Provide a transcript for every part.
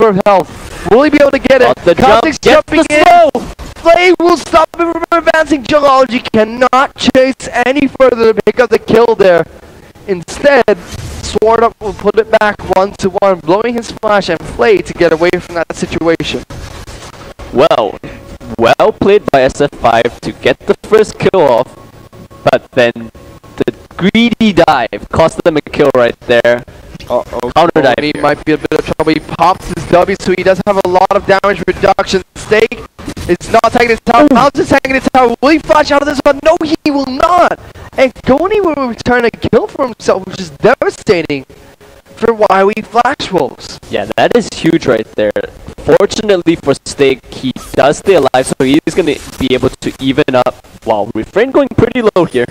over of health. Will he be able to get it? The Kha'Zix jumping in. Flay will stop him from advancing. Jungleology cannot chase any further to pick up the kill there. Instead, Sword Up will put it back 1-1, blowing his flash and Flay to get away from that situation. Well played by SF5 to get the first kill off, but then the greedy dive cost them a kill right there. Counter dive. He might be a bit of trouble. He pops his W, so he does have a lot of damage reduction. Stake is not taking his tower. Mountain's taking his tower. Will he flash out of this one? No, he will not. And Goni will return a kill for himself, which is devastating for YoE Flash Wolves. Yeah, that is huge right there. Fortunately for Stake, he does stay alive, so he's going to be able to even up. Wow, Refrain going pretty low here.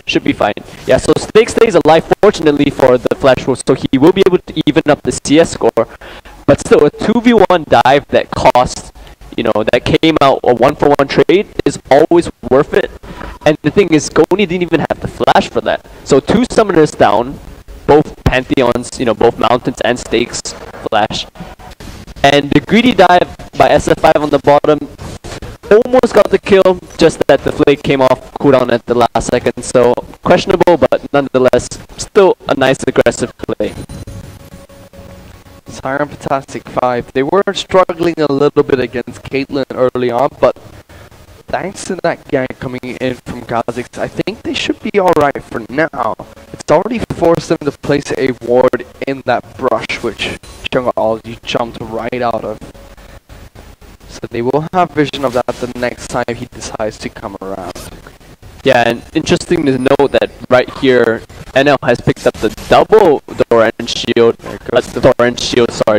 Should be fine. Yeah, so Stake stays alive, fortunately for the Flash Wolves, so he will be able to even up the CS score. But still, a 2v1 dive that cost, that came out a 1-for-1 trade is always worth it. And the thing is, Goni didn't even have the flash for that. So 2 summoners down, both Pantheons, both Mountains and Stakes flash. And the greedy dive by SF5 on the bottom almost got the kill, just that the Flake came off cooldown at the last second. So questionable, but nonetheless, still a nice aggressive play. Siren Fantastic 5. They were struggling a little bit against Caitlyn early on, but thanks to that gank coming in from Kha'Zix, I think they should be alright for now. It's already forced them to place a ward in that brush, which Jungleology jumped right out of. So they will have vision of that the next time he decides to come around. Yeah, and interesting to note that right here, NL has picked up the double Doran's shield.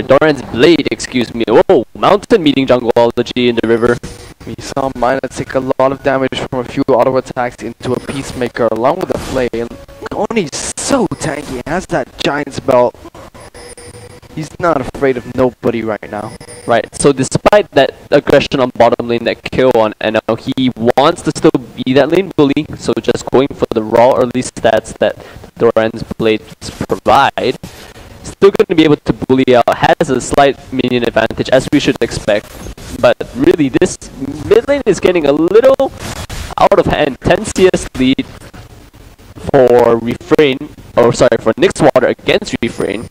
Doran's blade, excuse me. Whoa, Mountain meeting Jungleology in the river. We saw Mina take a lot of damage from a few auto attacks into a Peacemaker along with the Flay. And Goni's so tanky, has that Giant's belt. He's not afraid of nobody right now. Right, so despite that aggression on bottom lane, that kill on NL, he wants to still be that lane bully, so just going for the raw early stats that Doran's blades provide. Still going to be able to bully out, has a slight minion advantage as we should expect. But really, this mid lane is getting a little out of hand. 10 CS lead for for Nixwater against Refrain.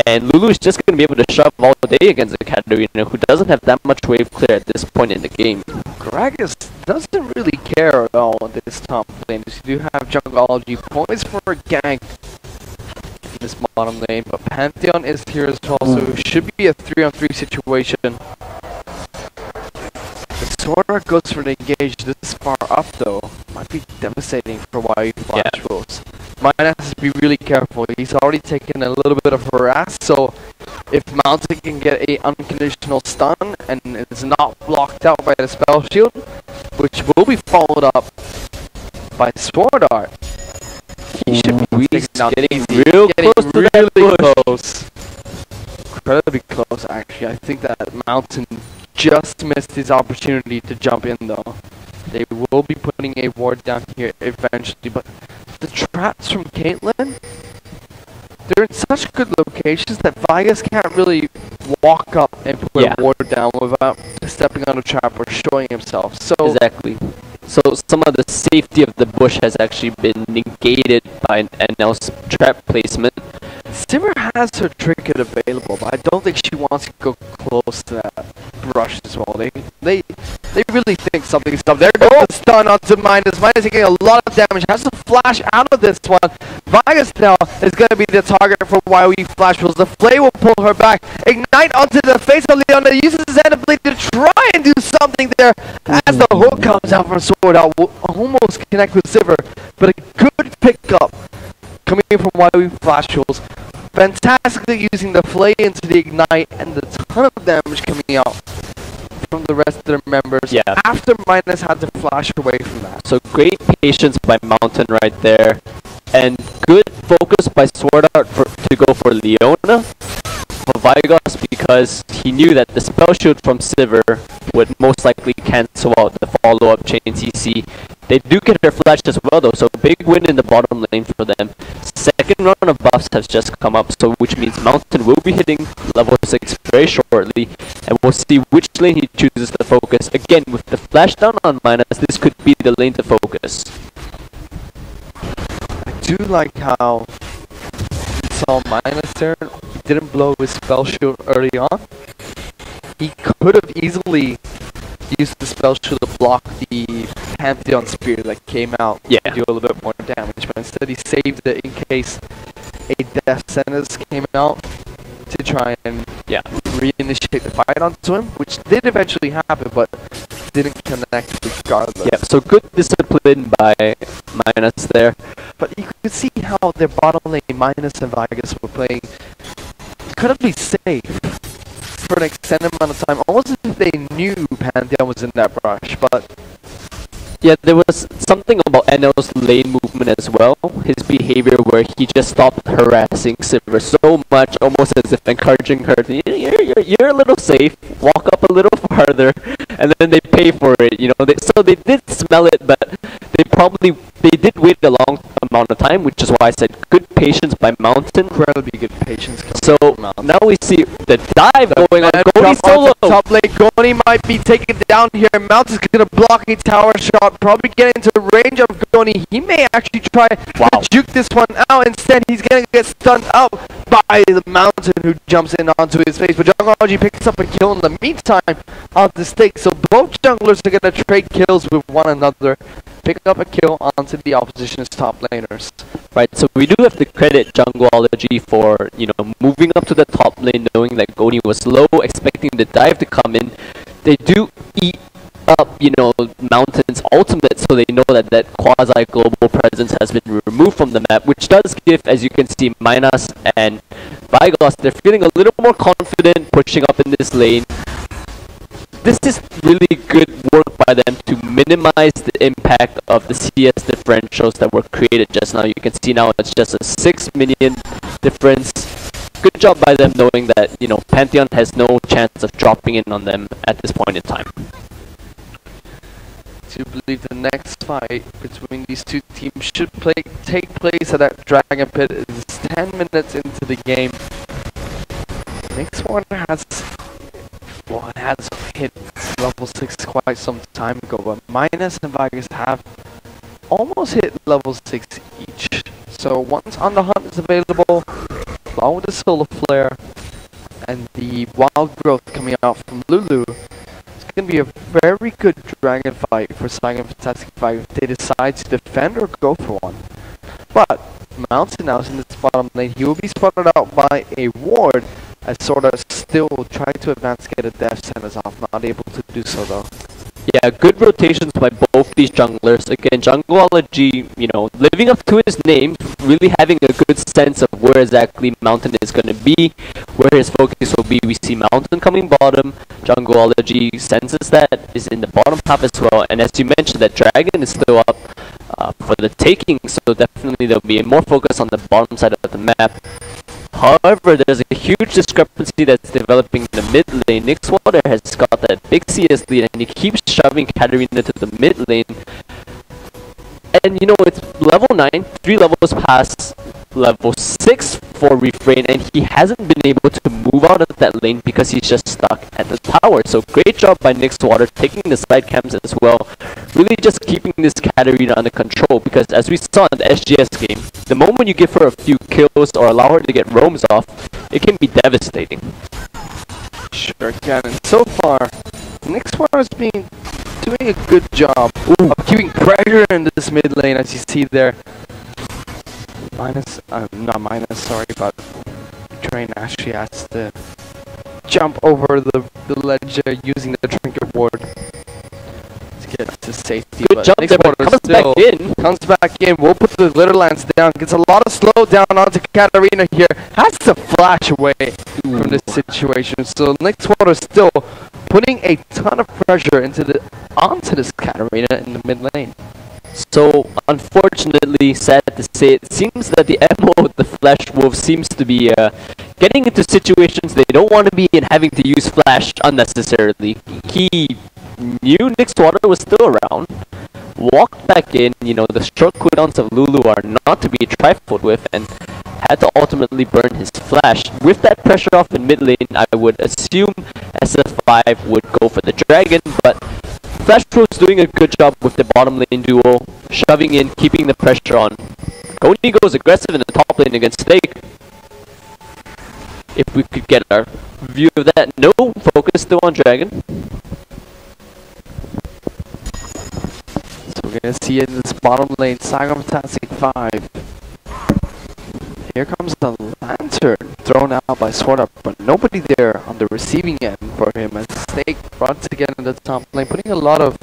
And Lulu is just going to be able to shove all day against a Katarina who doesn't have that much wave clear at this point in the game. Gragas doesn't really care at all on this top lane. You do have Jungleology poised for a gank in this bottom lane, but Pantheon is here as well, so it should be a 3-on-3 situation. If Sora goes for the engage this far up though, might be devastating for YoE Flash Wolves. Mina has to be really careful. He's already taken a little bit of harass, so if Mountain can get a unconditional stun and it's not blocked out by the spell shield, which will be followed up by Sword Art, he should be getting real close. Incredibly close, actually. I think that Mountain just missed his opportunity to jump in though. They will be putting a ward down here eventually, but the traps from Caitlyn, they're in such good locations that Vigas can't really walk up and put a ward down without stepping on a trap or showing himself. So exactly. So some of the safety of the bush has actually been negated by NL's trap placement. Sivir has her trinket available, but I don't think she wants to go close to that brush as well. They really think something's up. There goes the stun onto Minus. Minus taking a lot of damage. Has to flash out of this one. Vigas now is going to be the target for YoE Flash Wolves. The Flay will pull her back. Ignite onto the face of Leona. Uses his end blade to try and do something there. As the hook comes out from Sword Out, will almost connect with Sivir, but a good pickup coming in from YoE Flash Wolves. Fantastically using the Flay into the Ignite and the ton of damage coming out from the rest of their members after Minus had to flash away from that. So great patience by Mountain right there, and good focus by Sword Art to go for Leona. of Vigos because he knew that the spell shield from Sivir would most likely cancel out the follow-up chain CC. They do get their flash as well though, so big win in the bottom lane for them. Second round of buffs has just come up, so which means Mountain will be hitting level 6 very shortly, and we'll see which lane he chooses to focus. Again, with the flash down on Minus, this could be the lane to focus. I do like how he saw Minus there. He didn't blow his spell shield early on. He could have easily used the spell shield to block the Pantheon Spear that came out to do a little bit more damage, but instead he saved it in case a Death Sentence came out to try and reinitiate the fight onto him, which did eventually happen, but didn't connect regardless. Yeah, so good discipline by Minus there. But you could see how their bottom lane, Minus and Vigus, were playing incredibly safe for an extended amount of time, almost as if they knew Pantheon was in that brush, but yeah, there was something about NL's lane movement as well. His behavior where he just stopped harassing Sivir so much, almost as if encouraging her to, you're a little safe, walk up a little farther, and then they pay for it, you know. So they did smell it, but they did wait a long amount of time, which is why I said good patience by Mountain. Incredibly good patience. So now we see the dive going on. Goni solo. Top lane, Goni might be taken down here. Mountain's gonna block a tower shot, probably get into range of Goni. He may actually try to juke this one out. Instead, he's gonna get stunned out by the Mountain, who jumps in onto his face. But Jungology picks up a kill in the meantime on the stake. So both junglers are gonna trade kills with one another, pick up a kill onto the opposition's top laners. Right, so we do have to credit Jungology for, you know, moving up to the top lane, knowing that Goni was low, expecting the dive to come in. They do eat up, you know, Mountain's ultimate, so they know that that quasi-global presence has been removed from the map, which does give, as you can see, Minas and Vigos, they're feeling a little more confident pushing up in this lane. This is really good work by them to minimize the impact of the CS differentials that were created just now. You can see now it's just a 6 million difference. Good job by them knowing that, you know, Pantheon has no chance of dropping in on them at this point in time. To believe the next fight between these two teams should take place at that Dragon Pit is 10 minutes into the game. Next one has hit level 6 quite some time ago, but Minus and Vigus have almost hit level 6 each. So once On the Hunt is available, along with the Solar Flare and the Wild Growth coming out from Lulu, it's going to be a very good dragon fight for Saigon Fantastic Fight if they decide to defend or go for one. But Mountain now is in this bottom lane. He will be spotted out by a ward, as Sorda still try to advance, get a Death Sentence off, not able to do so though. Yeah, good rotations by both these junglers. Again, Jungology, you know, living up to his name, really having a good sense of where exactly Mountain is going to be, where his focus will be. We see Mountain coming bottom, Jungology senses that, is in the bottom half as well, and as you mentioned, that Dragon is still up for the taking, so definitely there'll be more focus on the bottom side of the map. However, there's a huge discrepancy that's developing in the mid lane. Nixwater has got that big CS lead and he keeps shoving Katarina to the mid lane. And you know, it's level 9, 3 levels past level 6 for Refrain, and he hasn't been able to move out of that lane because he's just stuck at the tower. So great job by Nixwater taking the side camps as well. Really just keeping this Katarina under control, because as we saw in the SGS game, the moment you give her a few kills or allow her to get roams off, it can be devastating. Sure can, and so far, Nixwater has been doing a good job of keeping pressure in this mid lane, as you see there. Not Minus, sorry, but Train actually has to jump over the ledge using the Trinket Ward to get to safety. Good jump there, but comes back in, will put the Glitter Lance down, gets a lot of slowdown onto Katarina here, has to flash away from this situation. So Nixwater still putting a ton of pressure onto this Katarina in the mid lane. So, unfortunately, sad to say, it seems that the MO of the Flesh Wolf seems to be getting into situations they don't want to be in, having to use flash unnecessarily. He knew Nick's water was still around, walked back in. You know, the short cooldowns of Lulu are not to be trifled with, and had to ultimately burn his flash. With that pressure off in mid lane, I would assume SF5 would go for the dragon, but Flash Pro's doing a good job with the bottom lane duo, shoving in, keeping the pressure on. Goni goes aggressive in the top lane against Steak. If we could get our view of that. No, focus still on dragon. So we're gonna see it in this bottom lane, Saigon Fantastic 5. Here comes the lantern thrown out by Sword Up, but nobody there on the receiving end for him as Steak runs again in the top lane, putting a lot of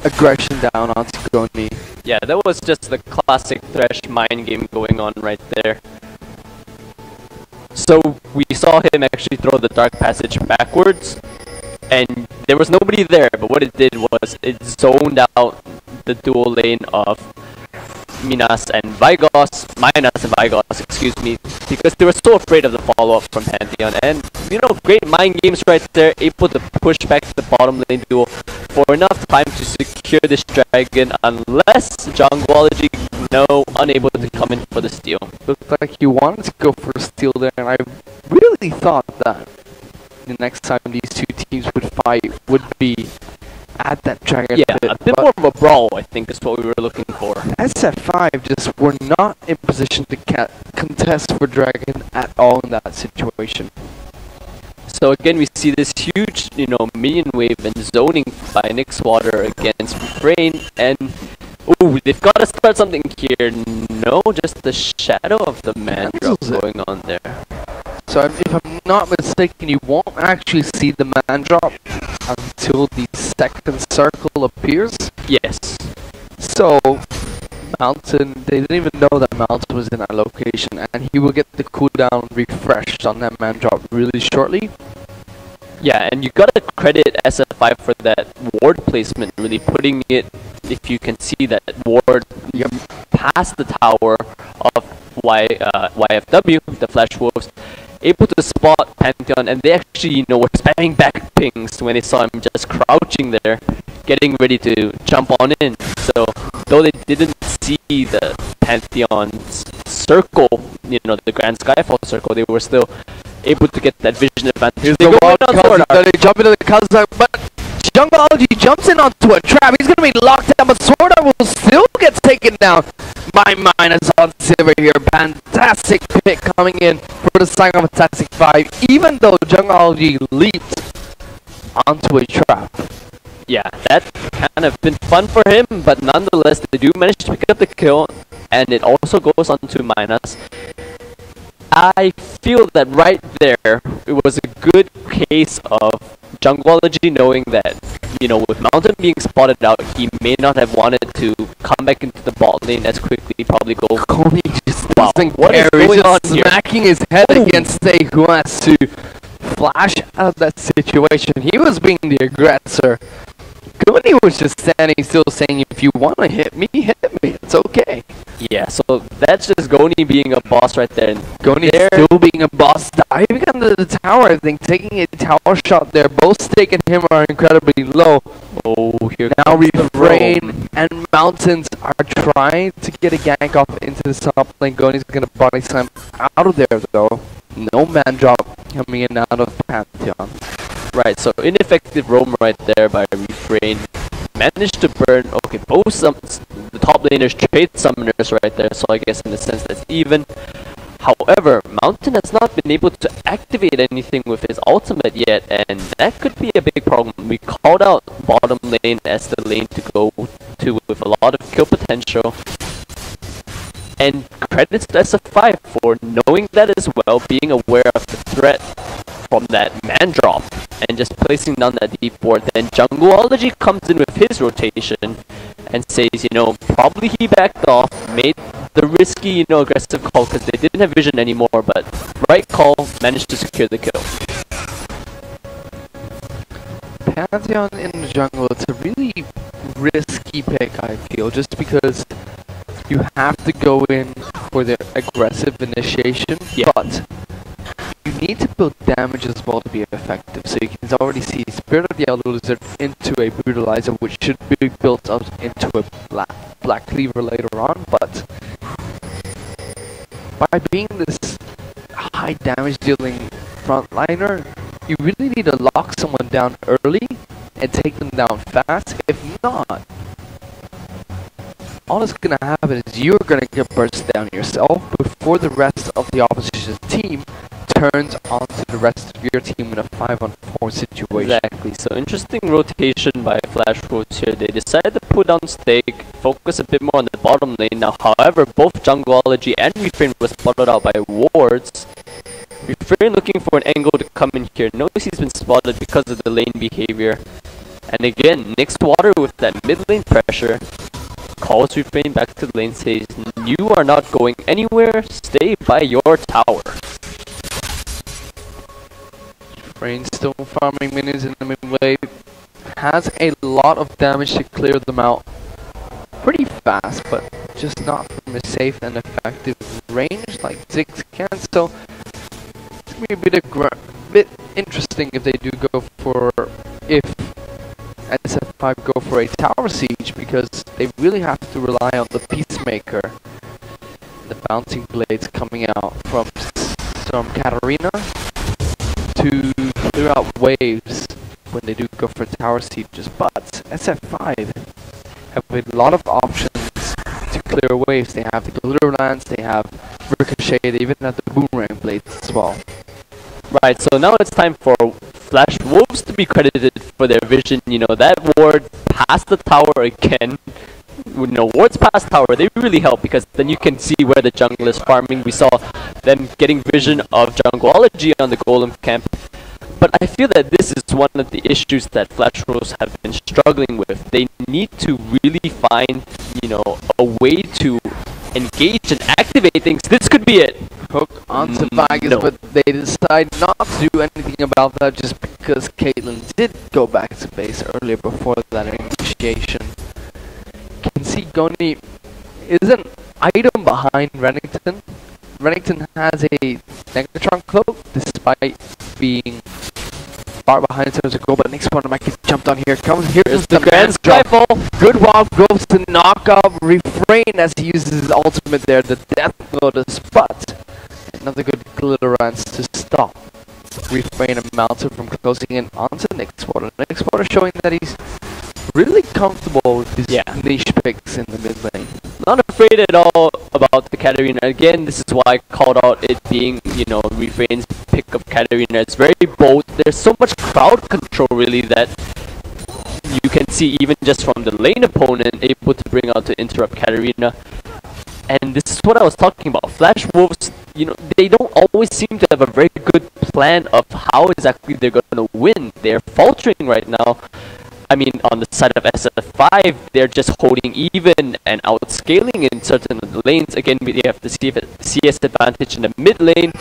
aggression down onto Goni. Yeah, that was just the classic Thresh mind game going on right there. So we saw him actually throw the Dark Passage backwards, and there was nobody there, but what it did was it zoned out the dual lane of Minas and Vygos, excuse me, because they were so afraid of the follow-up from Pantheon. And, you know, great mind games right there, able to push back the bottom lane duo for enough time to secure this dragon, unless Jungleology, unable to come in for the steal. Looked like he wanted to go for a steal there, and I really thought that the next time these two teams would fight would be at that dragon pit. A bit more of a brawl, I think, is what we were looking for. SF5 just were not in position to contest for dragon at all in that situation. So again, we see this huge, minion wave and zoning by Nick's Water against Refrain, and ooh, they've got to start something here. No, just the shadow of the man drop going on there. So if I'm not mistaken, you won't actually see the man drop until the second circle appears. Yes. So Mountain, they didn't even know that Mountain was in that location, and he will get the cooldown refreshed on that man drop really shortly. Yeah, and you gotta credit SF5 for that ward placement, really putting it, if you can see that ward past the tower of yoeFW, the Flash Wolves, able to spot Pantheon, and they actually, were spamming back pings when they saw him just crouching there, getting ready to jump on in. So, though they didn't see the Pantheon's circle, the Grand Skyfall circle, they were still able to get that vision advantage. Here's the wild they jump into the Kazakh, but Jungleology jumps in onto a trap. He's gonna be locked down, but Sword Art will still get taken down by Minus on Silver here. Fantastic pick coming in for the Saigon Fantastic 5, even though Jungleology leaped onto a trap. Yeah, that kind of been fun for him, but nonetheless, they do manage to pick up the kill, and it also goes on to Minus. I feel that right there, it was a good case of Jungleology knowing that, with Mountain being spotted out, he may not have wanted to come back into the bot lane as quickly, probably go. Goni just doesn't what care. is going He's on just here? smacking his head against Stay, who has to flash out of that situation. He was being the aggressor. Goni was just standing still saying, if you want to hit me, it's okay. Yeah, so that's just Goni being a boss right there. And Goni still being a boss, diving under the tower, I think, taking a tower shot there. Both Steak and him are incredibly low. Oh, here now Refrain and Mountains are trying to get a gank off into the top lane. Goni's going to body slam out of there, though. No man drop coming in out of Pantheon. Right, so ineffective roam right there by Refrain. Managed to burn, okay, both the top laners trade summoners right there, so I guess in a sense that's even. However, Mountain has not been able to activate anything with his ultimate yet, and that could be a big problem. We called out bottom lane as the lane to go to with a lot of kill potential. And credits to SF5 for knowing that as well, being aware of the threat from that man drop, and just placing down that deep ward. Then Jungleology comes in with his rotation and says, probably he backed off, made the risky, aggressive call because they didn't have vision anymore, but right call, managed to secure the kill. Pantheon in the jungle, it's a really risky pick, I feel, just because You have to go in for the aggressive initiation, Yeah. but you need to build damage as well to be effective. So you can already see Spirit of the Elder Lizard into a Brutalizer, which should be built up into a black Cleaver later on, but by being this high damage dealing frontliner, you really need to lock someone down early and take them down fast. If not, all that's going to happen is you're going to get burst down yourself before the rest of the opposition team turns onto the rest of your team in a 5-on-4 situation. Exactly. So interesting rotation by Flash Rose here. They decided to put down Stake, focus a bit more on the bottom lane. Now, however, both Jungleology and Refrain was spotted out by wards. Refrain looking for an angle to come in here. Knows he's been spotted because of the lane behavior. And again, Nyx Water with that mid lane pressure. Calls Refrain back to the lane, says, "You are not going anywhere, stay by your tower." Refrain still farming minions in the mid lane. Has a lot of damage to clear them out pretty fast, but just not from a safe and effective range like Ziggs can. So it's going to be a bit interesting if they do go for, if SF5 go for a tower siege, because they really have to rely on the Peacemaker. The bouncing blades coming out from Katarina to clear out waves when they do go for tower sieges. But SF5 have a lot of options to clear waves. They have the glitter lance, they have ricochet, they even have the boomerang blades as well. Right, so now it's time for Flash Wolves to be credited for their vision. You know, that ward past the tower again. You know, wards past tower, they really help because then you can see where the jungle is farming. We saw them getting vision of Jungleology on the Golem camp. But I feel that this is one of the issues that Flash Rose have been struggling with. They need to really find, you know, a way to engage and activate things. This could be it. Hook onto Vagus, no. but they decide not to do anything about that just because Caitlyn did go back to base earlier before that initiation. You can see Goni is an item behind Renekton. Renekton has a Negatron cloak despite being far behind in terms of goal, but next one might get jumped on here. Here's the grand skyfall. Good walk goes to knock out Refrain as he uses his ultimate there, the Death Lotus, but another good glitter lance to stop Refrain and Mountain from closing in onto Nyx Water. Nyx Water showing that he's really comfortable with his niche picks in the mid lane. Not afraid at all about the Katarina. Again, this is why I called out it being, you know, Refrain's pick of Katarina. It's very bold. There's so much crowd control really that you can see even just from the lane opponent able to bring out to interrupt Katarina. And this is what I was talking about. Flash Wolves, you know, they don't always seem to have a very good plan of how exactly they're going to win. They're faltering right now. I mean, on the side of SF5, they're just holding even and outscaling in certain lanes. Again, they have the CS advantage in the mid lane.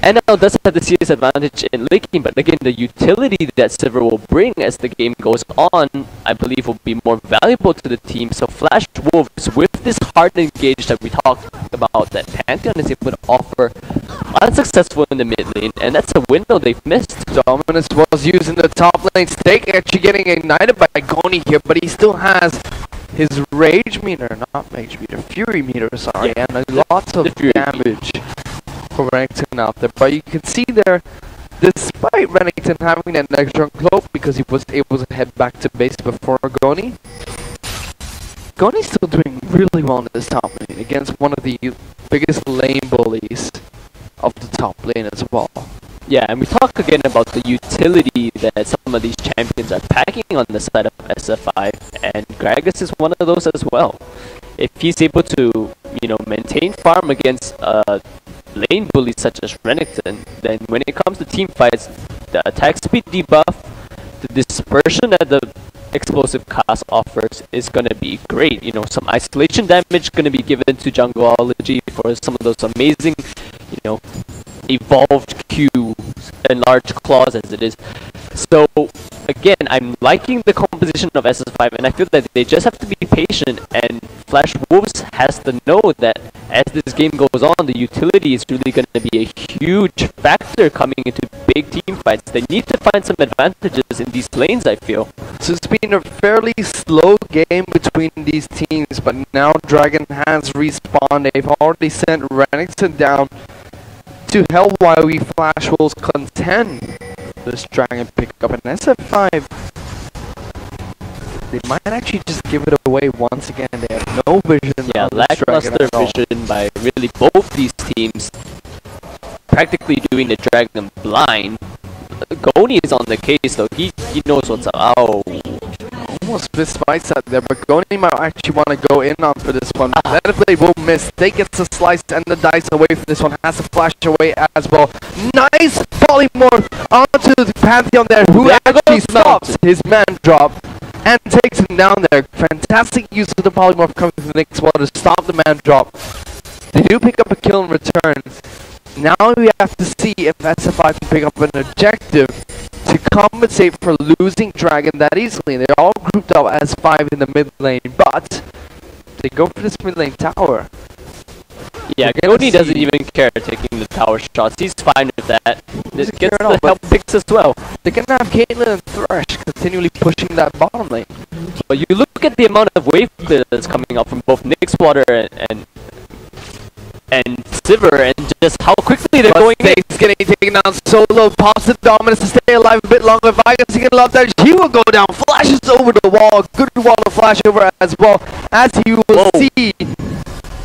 NL does have the CS advantage in laning, but again, the utility that Sivir will bring as the game goes on, I believe will be more valuable to the team. So Flash Wolves, with this hard engage that we talked about, that Pantheon is able to offer, unsuccessful in the mid lane, and that's a window they've missed. Dominance was used in the top lane. Stake actually getting ignited by Goni here, but he still has his rage meter, not rage meter, fury meter, sorry, and lots of damage for Renekton out there. But you can see there, despite Renekton having that extra cloak because he was able to head back to base before Goni's still doing really well in this top lane against one of the biggest lane bullies of the top lane as well. Yeah, and we talk again about the utility that some of these champions are packing on the side of SF5, and Gragas is one of those as well. If he's able to, you know, maintain farm against lane bullies such as Renekton, then when it comes to team fights, the attack speed debuff, the dispersion that the explosive cast offers is going to be great. You know, some isolation damage going to be given to Jungleology for some of those amazing, you know, evolved Qs and large claws as it is. So again, I'm liking the composition of SF5, and I feel that they just have to be patient, and Flash Wolves has to know that as this game goes on, the utility is really going to be a huge factor coming into big team fights. They need to find some advantages in these lanes, I feel. So it's been a fairly slow game between these teams, but now Dragon has respawned. They've already sent Renekton down to help while we Flash Wolves contend this Dragon pick up an SF5. They might actually just give it away once again. They have no vision. Yeah, lackluster vision by really both these teams. Practically doing the Dragon blind. Goni is on the case though. He knows what's up. Oh. Almost missed spice out there, but Goni might actually want to go in on for this one. That if they will miss, they get the slice and the dice away from this one. Has to flash away as well. Nice polymorph onto the Pantheon there, who actually stops his man drop and takes him down there. Fantastic use of the polymorph coming from the next one to stop the man drop. They do pick up a kill in return. Now we have to see if SF5 can pick up an objective to compensate for losing Dragon that easily. They're all grouped up as 5 in the mid lane, but they go for this mid lane tower. Yeah, Goni doesn't even care taking the tower shots. He's fine with that. This gets the help picks as well. They're gonna have Caitlyn and Thresh continually pushing that bottom lane. But you look at the amount of wave clear that's coming out from both Nixwater and Sivir, and just how quickly they're going in. He's getting taken down solo, positive dominance to stay alive a bit longer. Vigas can love that. He will go down, flashes over the wall. Good wall to flash over as well, as you will see.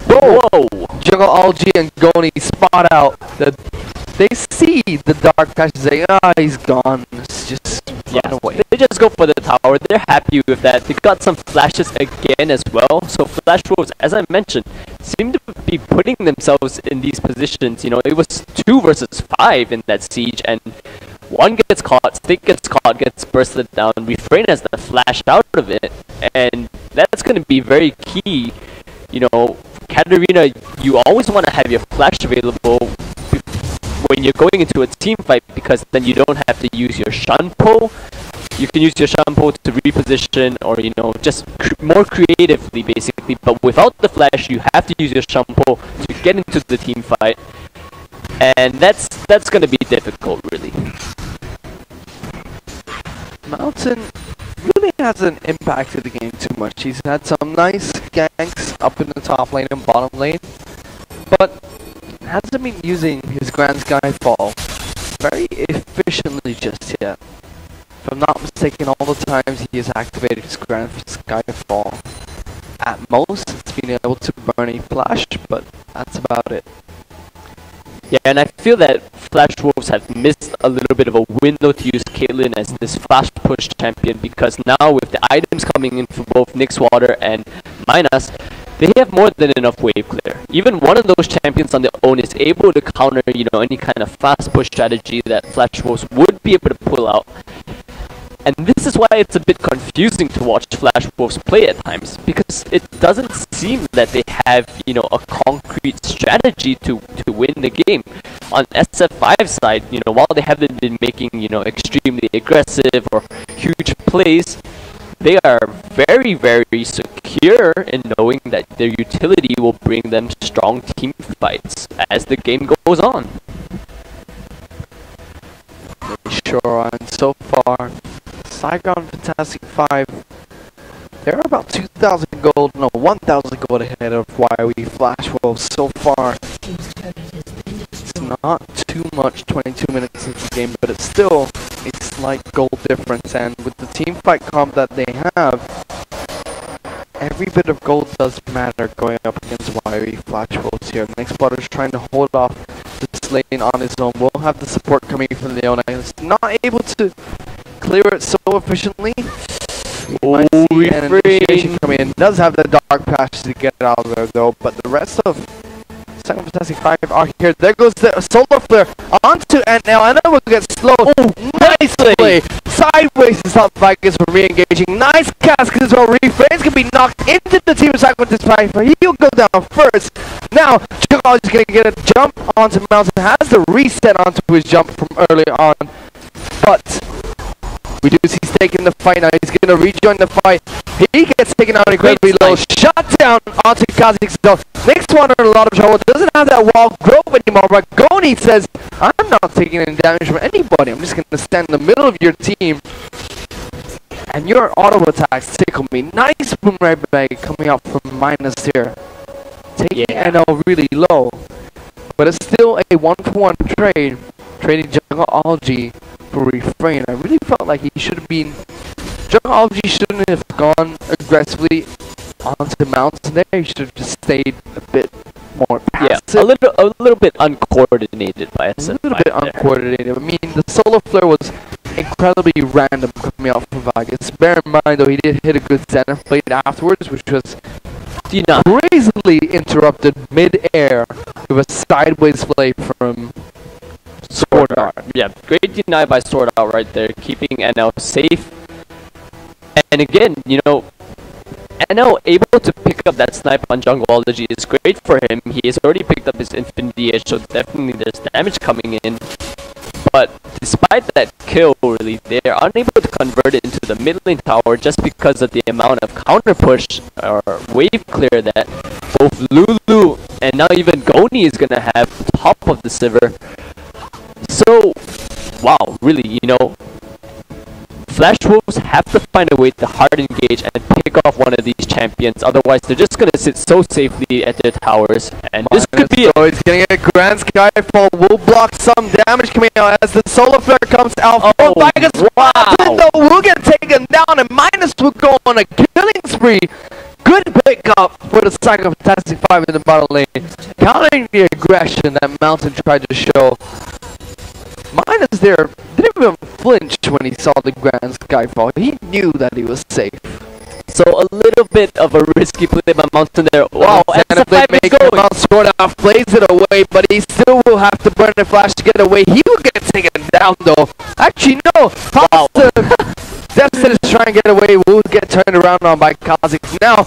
Whoa! Jungle Algae and Goni spot out. They see the dark patch and say, he's gone. It's just run away. They just go for the tower. They're happy with that. They got some flashes again as well. So Flash Wolves, as I mentioned, seem to be putting themselves in these positions. You know, it was 2 versus 5 in that siege, and one gets caught, Stick gets caught, gets bursted down. Refrain has the flash out of it, and that's going to be very key. You know, Katarina, you always want to have your flash available when you're going into a team fight, because then you don't have to use your Shunpo. You can use your Shunpo to reposition, or you know, just more creatively basically, but without the flash you have to use your Shunpo to get into the team fight, and that's going to be difficult really. Mountain really hasn't impacted the game too much. He's had some nice ganks up in the top lane and bottom lane, but hasn't been using his Grand Skyfall very efficiently just yet. If I'm not mistaken, all the times he has activated his Grand Skyfall, at most it's been able to burn a flash, but that's about it. Yeah, and I feel that Flash Wolves have missed a little bit of a window to use Caitlyn as this fast push champion, because now with the items coming in for both Nixwater and Minas, they have more than enough wave clear. Even one of those champions on their own is able to counter, you know, any kind of fast push strategy that Flash Wolves would be able to pull out. And this is why it's a bit confusing to watch Flash Wolves play at times, because it doesn't seem that they have, you know, a concrete strategy to win the game. On SF5's side, you know, while they haven't been making, you know, extremely aggressive or huge plays, they are very, very secure in knowing that their utility will bring them strong team fights as the game goes on. They sure are, and so far, Saigon Fantastic 5, they're about 2,000 gold, no, 1,000 gold ahead of YOE Flash Wolves so far. It's not too much, 22 minutes into the game, but it's still a slight gold difference, and with the team fight comp that they have, every bit of gold does matter going up against YOE Flash Wolves here. Next spotter is trying to hold off this lane on his own. Will have the support coming from Leona. He's not able to clear it so efficiently. Might see an initiation coming in. Does have the dark patch to get out of there though, but the rest of Saigon Fantastic 5 are here. There goes the solar flare onto, and now Anna will get slow. Nicely! Sideways to stop Vikings from re-engaging. Nice cast as well. Refrains can be knocked into the team of Saigon Fantastic 5. He'll go down first. Now, Chicago is going to get a jump onto Mountain. Has the reset onto his jump from earlier on, but We do see Steak in the fight now. He's going to rejoin the fight. He gets taken out incredibly low. Shot down onto Kazakhstan. Next one in a lot of trouble. Doesn't have that wall growth anymore. But Goni says, I'm not taking any damage from anybody. I'm just going to stand in the middle of your team. And your auto attacks tickle me. Nice boom right back coming out from minus here. Taking NL really low. But it's still a 1-for-1 trade. Trading Jungle Algae for Refrain. I really felt like he should have been... Jungle Algae shouldn't have gone aggressively onto Mountain there. He should have just stayed a bit more passive. Yeah, a little bit uncoordinated by SF5. A little bit uncoordinated. I mean, the solar flare was incredibly random coming out from Vegas. Bear in mind, though, he did hit a good center plate afterwards, which was crazily interrupted mid-air with a sideways play from Sword Art. Yeah, great deny by Sword Art right there, keeping NL safe. And again, you know, NL able to pick up that snipe on Jungleology is great for him. He has already picked up his Infinity Edge, so definitely there's damage coming in. But despite that kill, really, they are unable to convert it into the mid lane tower just because of the amount of counter push or wave clear that both Lulu and now even Goni is gonna have top of the Sivir. So, wow, really, you know, Flash Wolves have to find a way to hard engage and pick off one of these champions. Otherwise, they're just gonna sit so safely at their towers. And this could be he's getting a Grand Skyfall. Will block some damage coming out as the solar flare comes out. Oh, wow! Though will get taken down and minus will go on a killing spree. Good pickup for the Saigon Fantastic 5 in the bottom lane. Countering the aggression that Mountain tried to show. Minus there didn't even flinch when he saw the Grand Skyfall. He knew that he was safe. So a little bit of a risky play by Mountain there. Wow, SF5 is going. Sort of plays it away, but he still will have to burn the flash to get away. He will get taken down though. Actually, no. Wow. Dexter is trying to get away. Will get turned around on by Kazakhs. Now,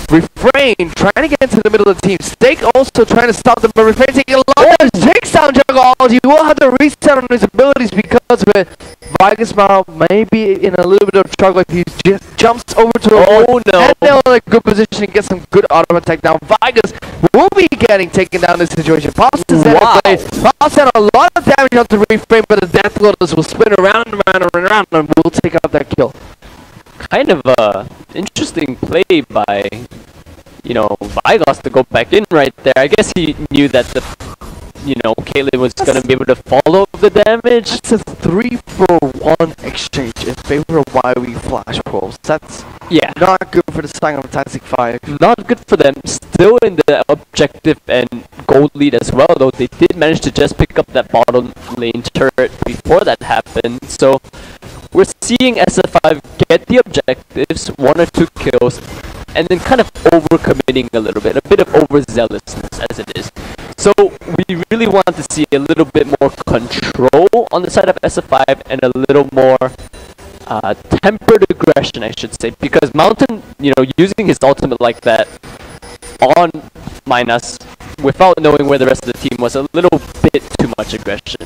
Refrain trying to get into the middle of the team. Steak also trying to stop them, but Refrain taking a lot of damage. Takes down Jungleology. He will have to reset on his abilities because of it. Vegas may be in a little bit of trouble if he just jumps over to the wall. No. And they're in a good position to get some good auto attack down. Vegas will be getting taken down in this situation. Pasta's had a lot of damage onto Refrain, but the Death Lotus will spin around and around and around and will take out that kill. Kind of a interesting play by, you know, Vygos to go back in right there. I guess he knew that the, you know, Caitlyn was going to be able to follow the damage. That's a 3-for-1 exchange in favor of YoE Flash Wolves. That's not good for the Saigon Fantastic 5. Not good for them. Still in the objective and gold lead as well, though they did manage to just pick up that bottom lane turret before that happened. So we're seeing SF5 get the objectives, 1 or 2 kills, and then kind of overcommitting a little bit, a bit of overzealousness as it is. So we really want to see a little bit more control on the side of SF5 and a little more tempered aggression, I should say, because Mountain, you know, using his ultimate like that on Minus without knowing where the rest of the team was, a little bit too much aggression.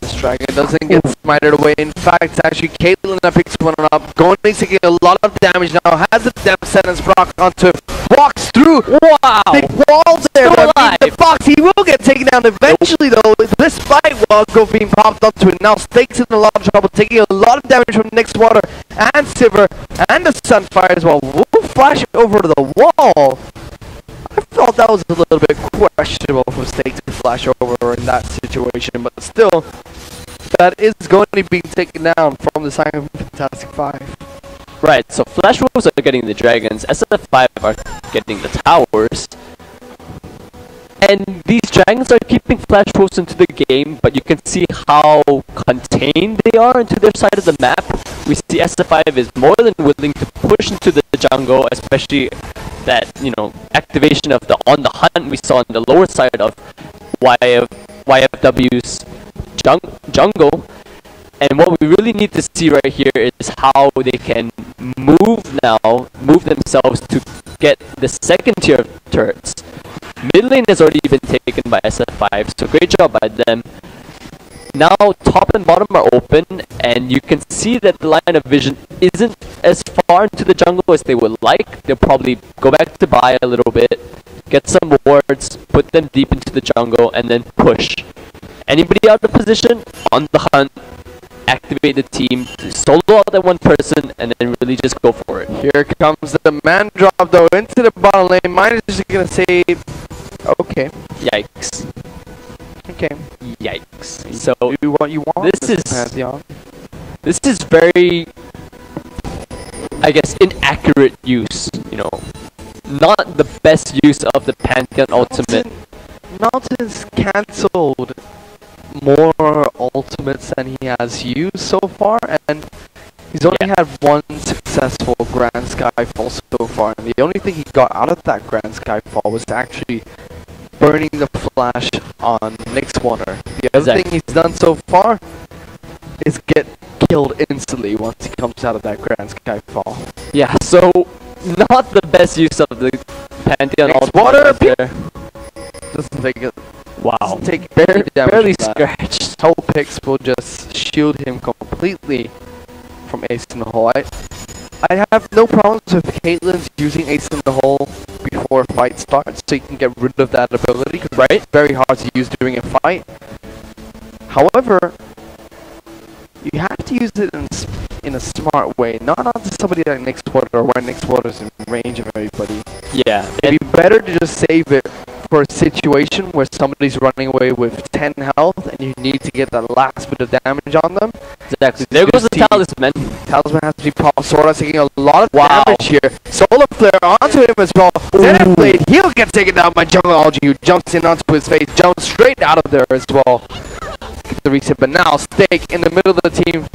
This dragon doesn't get smited away. In fact, actually, Caitlyn that picks one up. Goni's taking a lot of damage now. Has a depth sentence proc onto. Walks through. Wow! Big walls there. Still alive. The Fox, he will get taken down eventually, though. Despite Walgo being popped onto it, now Stakes in a lot of trouble, taking a lot of damage from Nick's Water and Sivir and the Sunfire as well. Will flash over the wall. I felt that was a little bit questionable for Stakes to flash over in that situation, but still, that is going to be taken down from the Saigon Fantastic 5. Right, so Flash Wolves are getting the dragons, SF5 are getting the towers. And these dragons are keeping Flash Wolves into the game, but you can see how contained they are into their side of the map. We see SF5 is more than willing to push into the jungle, especially that, you know, activation of the on the hunt we saw on the lower side of yoeFW's jungle. And what we really need to see right here is how they can move themselves to get the second tier of turrets. Mid lane has already been taken by SF5, so great job by them. Now top and bottom are open, and you can see that the line of vision isn't as far into the jungle as they would like. They'll probably go back to buy a little bit, get some wards, put them deep into the jungle, and then push. Anybody out of position, on the hunt, activate the team, solo out that one person, and then really just go for it. Here comes the man drop though into the bottom lane. Mine is just gonna say, okay. Yikes. Okay. Yikes. So You want this is Pantheon. this is very, I guess, inaccurate use. You know, not the best use of the Pantheon ultimate. Mountain's cancelled more ultimates than he has used so far, and he's only had one successful Grand Skyfall so far, and the only thing he got out of that Grand Skyfall was actually burning the flash on Nick's Warner. The other thing he's done so far is get killed instantly once he comes out of that Grand Skyfall. Yeah, so not the best use of the Pantheon Nick's ultimate Water right there. doesn't take it. Wow. Doesn't take any damage Barely from that. scratched. Hell picks will just shield him completely from Ace in the Hole. I have no problems with Caitlyn's using Ace in the Hole before a fight starts, so you can get rid of that ability, because it's very hard to use during a fight. However, you have to use it in a smart way, not onto somebody like Nick's Water, or where Nick's Water is in range of everybody. Yeah. It'd be better to just save it for a situation where somebody's running away with 10 health and you need to get that last bit of damage on them. Exactly. There goes the Talisman. Talisman has to be popped. Sora's taking a lot of damage here. Solar Flare onto him as well. ZF Blade, he'll get taken down by Jungle Algae, who jumps in onto his face, jumps straight out of there as well. Get the reset, but now Stake in the middle of the team.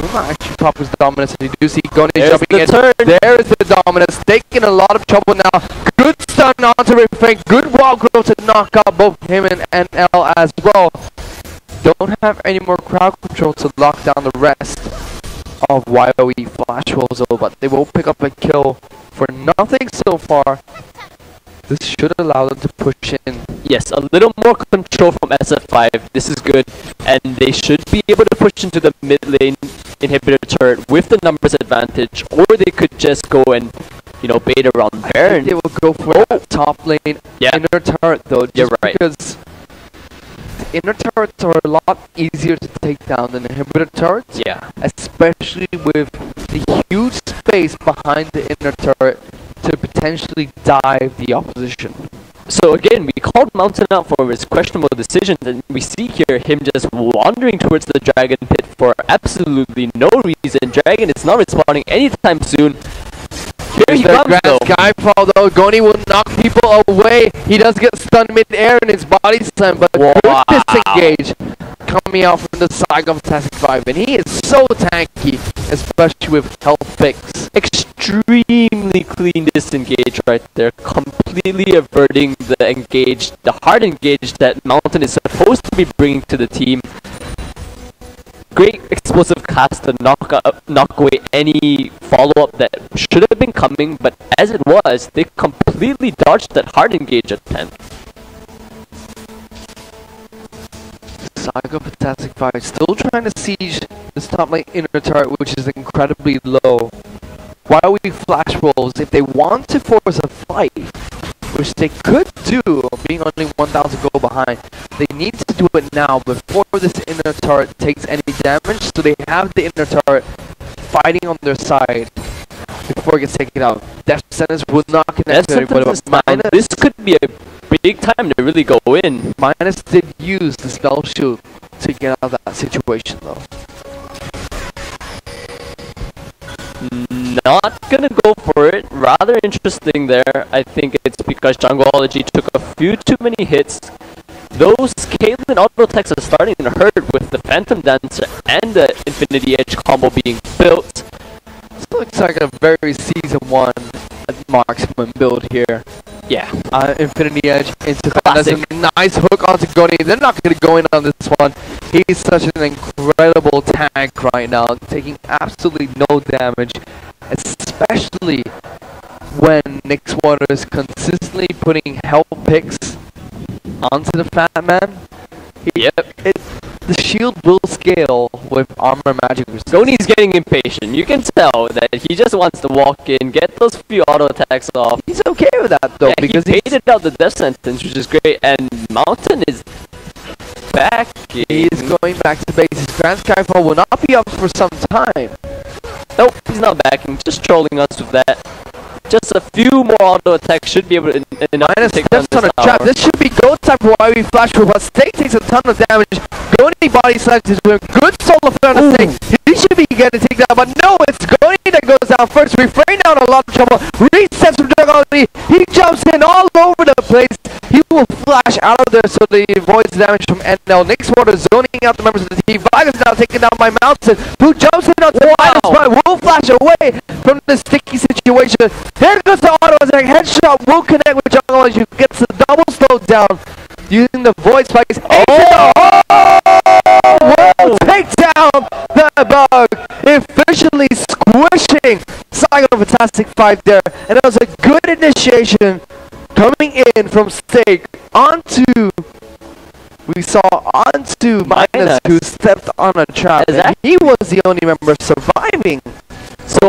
Will not actually pop his dominance, and you do see Goni jumping in. There is the dominance. Stake in a lot of trouble now. Good stun onto Refrain. Good wall growth to knock out both him and NL as well. Don't have any more crowd control to lock down the rest of YOE Flash Wolves, but they will pick up a kill for nothing so far. This should allow them to push in. Yes, a little more control from SF5. This is good, and they should be able to push into the mid lane inhibitor turret with the numbers advantage, or they could just go and, you know, bait around there. They will go for that top lane inner turret though. You're right. Because the inner turrets are a lot easier to take down than inhibitor turrets. Yeah. Especially with the huge space behind the inner turret to potentially dive the opposition. So again, we called Mountain out for his questionable decisions, and we see here him just wandering towards the Dragon Pit for absolutely no reason. Dragon is not responding anytime soon. Here he comes though. Skyfall though, Goni will knock people away. He does get stunned mid-air in his body slam, but good disengage coming out from the Saigon SF5, and he is so tanky, especially with health picks. Extremely clean disengage right there, completely averting the hard engage that Mountain is supposed to be bringing to the team. Great explosive cast to knock away any follow-up that should have been coming, but as it was, they completely dodged that hard engage attempt. Saigon SF5 still trying to siege this top lane inner turret, which is incredibly low. While we Flash Wolves, if they want to force a fight, which they could do, being only 1,000 gold behind, they need to do it now before this inner turret takes any damage, so they have the inner turret fighting on their side before it gets taken out. Death Sentence would not connect to anybody, but Minus, this could be a big time to really go in. Minus did use the spell shield to get out of that situation though. Not gonna go for it. Rather interesting there. I think it's because Jungleology took a few too many hits. Those Caitlyn auto attacks are starting to hurt with the Phantom Dancer and the Infinity Edge combo being built. This looks like a very Season 1 marksman build here. Yeah. Infinity Edge into Classic. A nice hook onto Goni. They're not going to go in on this one. He's such an incredible tank right now, taking absolutely no damage, especially when Nick's Water is consistently putting health picks onto the Fat Man. The shield will scale with armor magic resist. Goni's getting impatient. You can tell that he just wants to walk in, get those few auto attacks off. He's okay with that though, because he baited out the death sentence, which is great. And Mountain is back. He's going back to base. His Grand Skyfall will not be up for some time. Nope, he's not backing. Just trolling us with that. Just a few more auto attacks should be able to take down this trap. This should be go time for YB Flash Roll, but Steak takes a ton of damage. Goni body slams is doing good solo flare on Steak. He should be getting taken down, but no, it's Goni that goes down first. Refrain down a lot of trouble. Resets from Goni. He jumps in all over the place. He will flash out of there so that he avoids damage from NL. Nick's Water zoning out the members of the team. Vigus now taken down by Mountain, who jumps in onto minus one. Will flash away from the sticky situation. There goes the auto attack. Headshot will connect with Jungle as you gets the double slow down using the void spikes. Will take down the bug, efficiently squishing Saigon Fantastic 5 there. And that was a good initiation coming in from Steak onto Minus, who stepped on a trap. And he was the only member surviving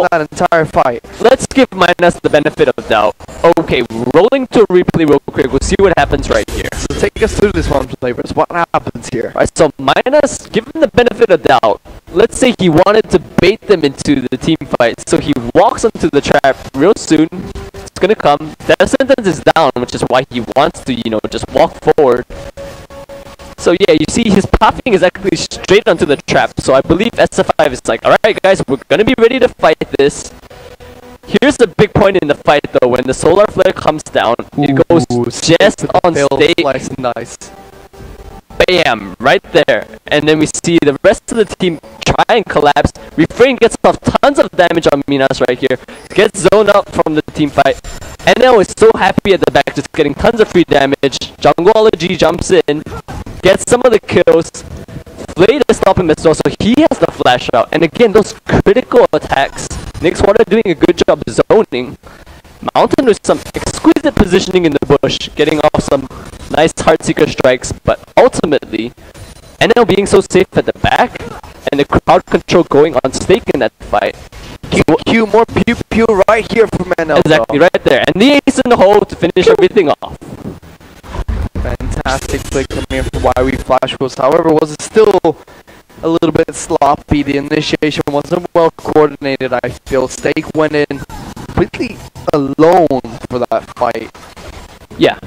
that entire fight. Let's give Minus the benefit of doubt. Okay, rolling to a replay real quick. We'll see what happens right here. So take us through this one, flavors. What happens here? Alright, so Minus, give him the benefit of doubt. Let's say he wanted to bait them into the team fight, so he walks onto the trap real soon. It's gonna come. That sentence is down, which is why he wants to, just walk forward. So yeah, you see his pathing is actually straight onto the trap. So I believe SF5 is like, alright guys, we're gonna be ready to fight this. Here's the big point in the fight though, when the solar flare comes down, it goes just on Steak. Nice. Bam! Right there. And then we see the rest of the team try and collapse. Refrain gets off tons of damage on Minas right here. Gets zoned out from the team fight. NL is so happy at the back, just getting tons of free damage. Jungleology jumps in, gets some of the kills. Flay to stop him as well, so he has the flash out. And again, those critical attacks. Nick's Water doing a good job zoning. Mountain with some exquisite positioning in the bush, getting off some nice Heartseeker strikes, but ultimately, NL being so safe at the back, and the crowd control going on Steak in that fight. Q, more pew right here from NL. Exactly, right there. And the ace in the hole to finish everything off. Fantastic play coming in from YB Flash Rolls. However, was it still a little bit sloppy? The initiation wasn't well coordinated, I feel. Steak went in completely alone for that fight. Yeah.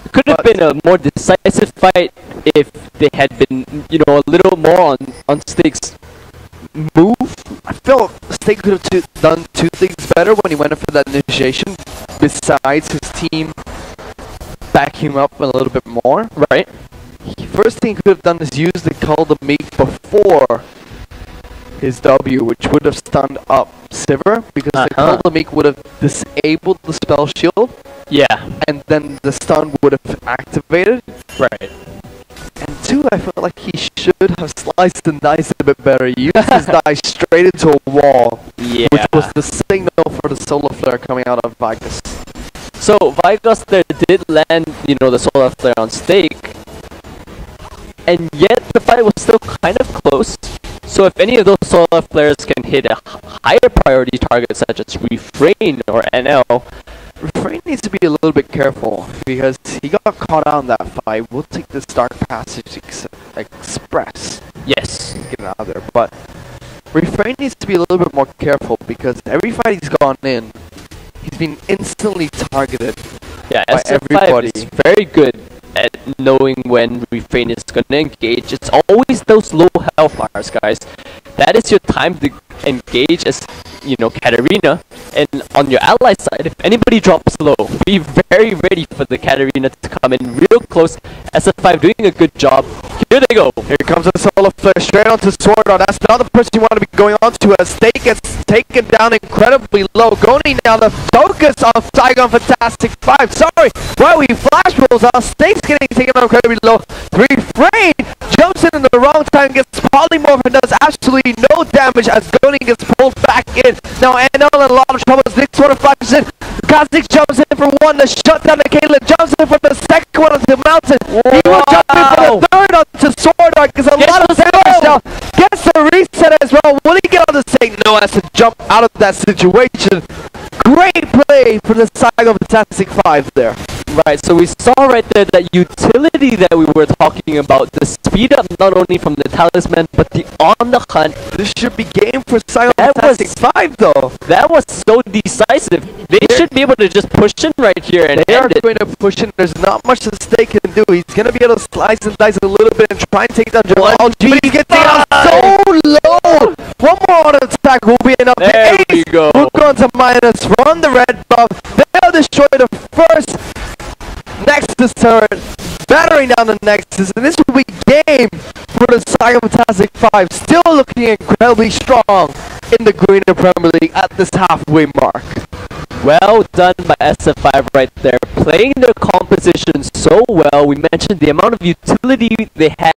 It could have been a more decisive fight if they had been, a little more on Steak's move. I felt Steak could have done two things better when he went in for that initiation, besides his team back him up a little bit more. Right. First thing he could have done is use the Call the Meek before his W, which would have stunned up Sivir, because the Call the Meek would have disabled the spell shield. Yeah. And then the stun would have activated. Right. And two, I felt like he should have sliced and diced a bit better. He used his dice straight into a wall. Yeah. Which was the signal for the solar flare coming out of Vigus. So Vigus there did land, the solar flare on Steak. And yet the fight was still kind of close. So if any of those solar flares can hit a higher priority target such as Refrain or NL, Refrain needs to be a little bit careful because he got caught out in that fight. We'll take this Dark Passage Express. Yes. Get out of there. But Refrain needs to be a little bit more careful because every fight he's gone in, he's been instantly targeted by everybody. Is very good at knowing when Refrain is going to engage. It's always those low health bars, guys. That is your time to engage as, Katarina. And on your ally side, if anybody drops low, be very ready for the Katarina to come in real close. SF5 doing a good job. Here they go. Here comes the solo flare straight onto Sword Art. That's not the person you want to be going on to as Steak gets taken down incredibly low. Goni now the focus on Saigon Fantastic 5. Sorry, while we flash rolls out, Steak's getting taken down incredibly low. Refrain jumps in the wrong time, gets polymorph and does absolutely no damage as Goni gets pulled back in. Now NL in a lot of trouble as Nick sort of flashes in. Kazik jumps in for one to shut down the Caitlyn, jumps in for the second one onto the Mountain. He will jump in for the third onto sword arc is a lot of damage now. Gets the reset as well. Will he get on the stake? No, has to jump out of that situation. Great play for the Saigon Fantastic 5 there. Right, so we saw right there that utility that we were talking about, the speed up not only from the talisman, but the on the hunt. This should be game for Saigon Fantastic 5 though. That was so decisive. They should be able to just push in right here and they are end it. going to push in. There's not much that they can do. He's going to be able to slice and dice a little bit and try and take down Jamal. But he's getting out so low. One more on attack will be enough. There we go. We'll go on to minus from the red buff. They'll destroy the first Nexus turret, battering down the Nexus, and this will be game for the Saigon Fantastic 5, still looking incredibly strong in the Greener Premier League at this halfway mark. Well done by SF5 right there, playing their composition so well. We mentioned the amount of utility they had